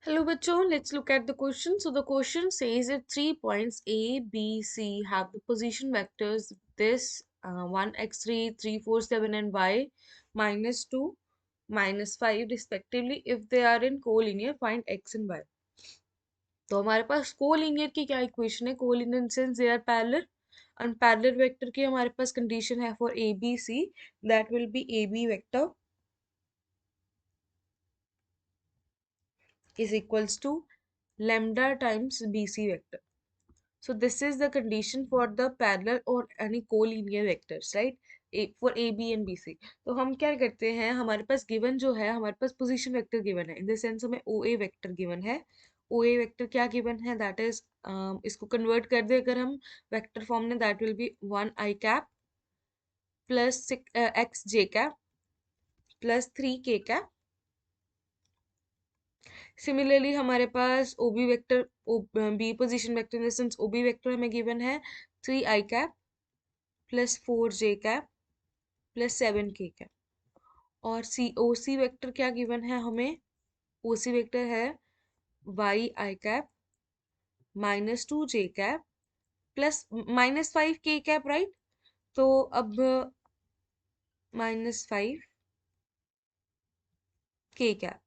Hello, bachon. Let's look at the question. So the question says if 3 points A, B, C have the position vectors this 1, x3, 3, 4, 7 and y minus 2, minus 5 respectively, if they are in collinear, find x and y. तो हमारे पास collinear की क्या equation है? Collinear in sense they are parallel. And parallel vector की हमारे पास condition है for A B C, that will be A B vector is equals to lambda times bc vector. So this is the condition for the parallel or any collinear vectors, right? For a b and b c. तो हम क्या करते हैं, हमारे पास given जो है, हमारे पास position vector given है, इन द सेंस हमें ओ ए वेक्टर गिवन है. ओ ए वेक्टर क्या गिवन है, दैट इज इसको कन्वर्ट कर दे अगर हम वेक्टर फॉर्म में, that will be 1 I cap plus X J cap plus 3 K cap. Similarly हमारे पास OB vector, B position vector in the sense OB vector हमें गिवन है 3 आई cap plus 4 J cap plus 7 K cap. और सी ओ C vector क्या given है हमें, ओ C vector है Y आई cap minus 2 जे cap plus minus 5 के कैप, राइट? तो अब माइनस 5 के कैप.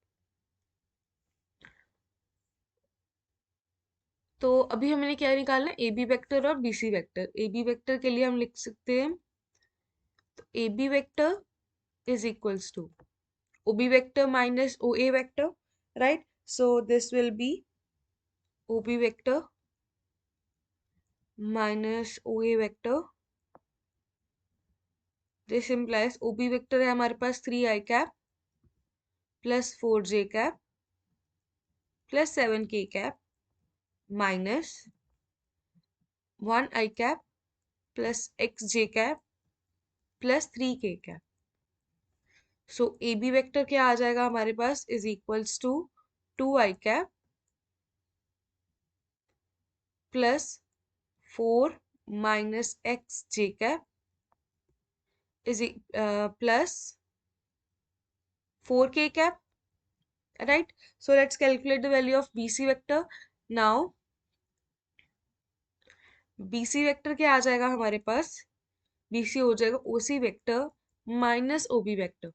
तो अभी हमने क्या निकालना है, ए बी वेक्टर और B C vector. A B vector के लिए हम लिख सकते हैं, तो A B vector is equals to OB vector minus OA vector, right? So this will be OB vector minus OA vector. This implies OB vector है हमारे पास 3 I cap plus 4 J cap plus 7 K cap minus 1 I cap plus X J cap plus 3 K cap. So AB vector क्या आ जाएगा हमारे पास, is equals to 2 I cap plus 4 minus X J cap is plus 4k cap, right? So let's calculate the value of BC vector. Now BC vector क्या आ जाएगा हमारे पास, BC हो जाएगा OC vector minus OB vector.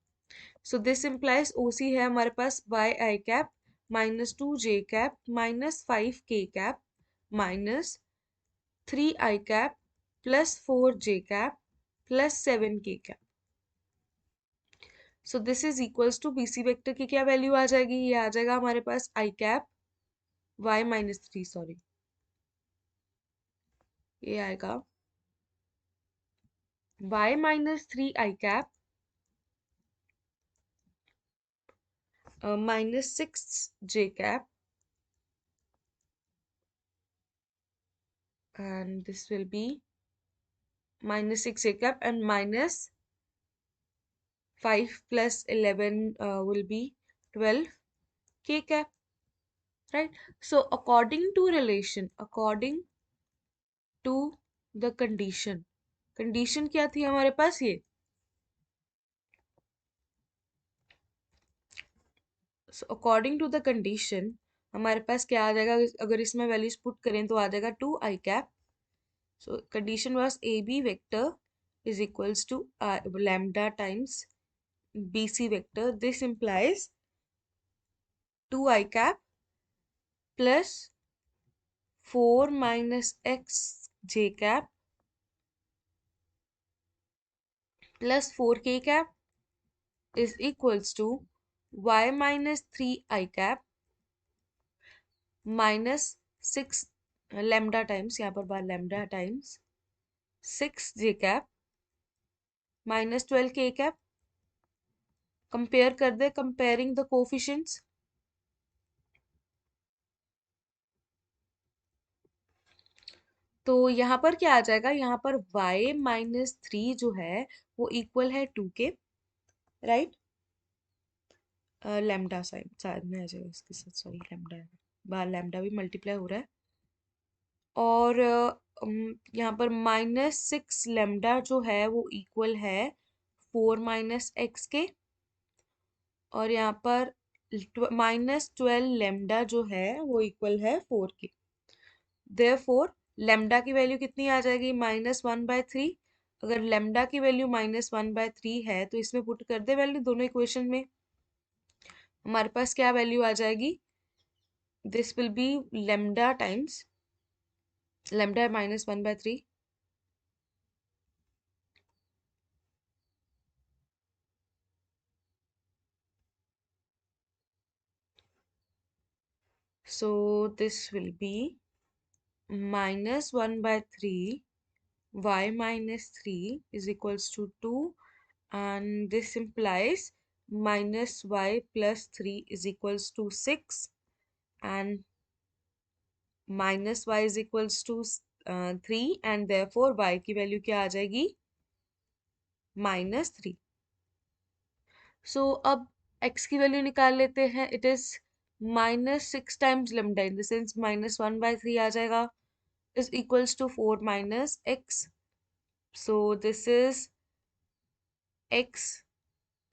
So this implies OC है हमारे पास YI cap minus 2J cap minus 5K cap minus 3I cap plus 4J cap plus 7K cap. So this is equals to BC vector की क्या value आ जाएगी, ये आ जाएगा हमारे पास i cap y minus 3, sorry ये आएगा y minus 3 I cap minus 6 j cap and this will be minus 6 j cap and minus 5 plus 11 will be 12 k cap, right? So according to relation, according to the condition, condition क्या थी हमारे पास, ये so according to the condition हमारे पास क्या आ जाएगा, अगर इसमें वैल्यूज पुट करें तो आ जाएगा 2 I cap. So condition was A B vector is equals to lambda times B C vector. This implies 2 I cap plus 4 minus X J cap plus 4 K cap is equals to y minus 3 i cap minus 6 lambda times, यहाँ पर बार lambda times 6 j cap minus 12 k cap. Compare कर दे, comparing the coefficients. तो यहाँ पर क्या आ जाएगा, यहाँ पर y माइनस 3 जो है वो इक्वल है 2 के, राइट? लैम्डा साइन साथ में आ जाएगा इसके साथ, सॉरी लैम्डा है, बाहर लैम्डा भी मल्टीप्लाई हो रहा है. और यहाँ पर माइनस 6 लैम्डा जो है वो इक्वल है 4 माइनस एक्स के. और यहाँ पर -12 लेमडा जो है वो इक्वल है 4 के। देयरफॉर लेमडा की वैल्यू कितनी आ जाएगी, -1/3। अगर लेमडा की वैल्यू -1/3 है तो इसमें पुट कर दे वैल्यू दोनों इक्वेशन में। हमारे पास क्या वैल्यू आ जाएगी, this will be lambda times lambda -1/3। So this will be -1/3 y minus 3 is equals to 2, and this implies minus y plus 3 is equals to 6, and minus y is equals to 3, and therefore y की value क्या आ जाएगी, -3। सो अब x की value निकाल लेते हैं। It is -6 times lambda, in the sense -1/3 आ जाएगा, is equals to 4 minus X. So this is x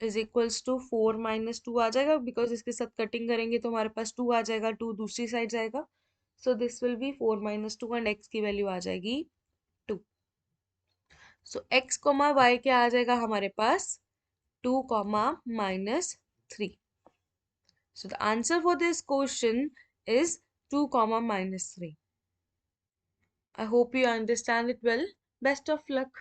is equals to 4 - 2 आ जाएगा, बिकॉज इसके साथ कटिंग करेंगे तो हमारे पास 2 आ जाएगा, 2 दूसरी साइड जाएगा। So this will be 4 - 2, and x की वैल्यू आ जाएगी 2। सो x कोमा y क्या आ जाएगा हमारे पास, 2, -3। So the answer for this question is 2, -3. I hope you understand it well. Best of luck.